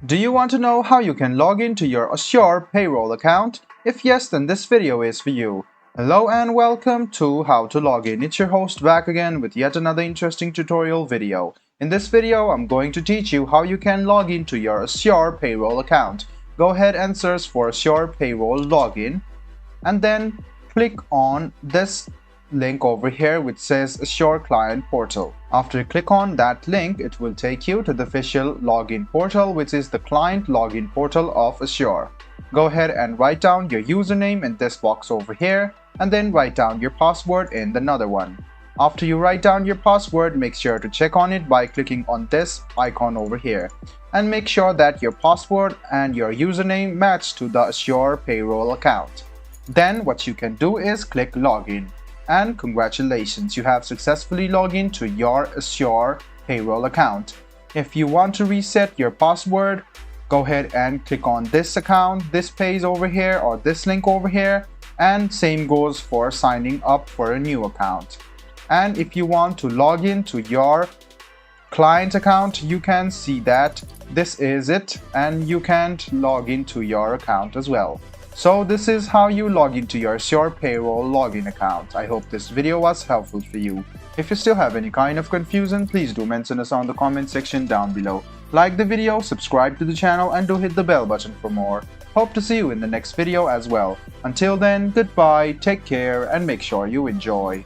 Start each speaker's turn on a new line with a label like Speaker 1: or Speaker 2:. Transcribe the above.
Speaker 1: Do you want to know how you can log into your Asure Payroll account? If yes, then this video is for you. Hello and welcome to How to Log In. It's your host back again with yet another interesting tutorial video. In this video, I'm going to teach you how you can log into your Asure Payroll account. Go ahead and search for Asure Payroll Login and then click on this link over here which says Asure Client Portal. After you click on that link, it will take you to the official login portal, which is the client login portal of Asure. Go ahead and write down your username in this box over here and then write down your password in another one. After you write down your password, make sure to check on it by clicking on this icon over here and make sure that your password and your username match to the Asure Payroll account. Then what you can do is click login. And congratulations, you have successfully logged into your Asure Payroll account. If you want to reset your password, go ahead and click on this account, this page over here or this link over here, and same goes for signing up for a new account. And if you want to log in to your client account, you can see that this is it and you can log into your account as well. So this is how you log into your Asure Payroll login account. I hope this video was helpful for you. If you still have any kind of confusion, please do mention us on the comment section down below. Like the video, subscribe to the channel and do hit the bell button for more. Hope to see you in the next video as well. Until then, goodbye, take care and make sure you enjoy.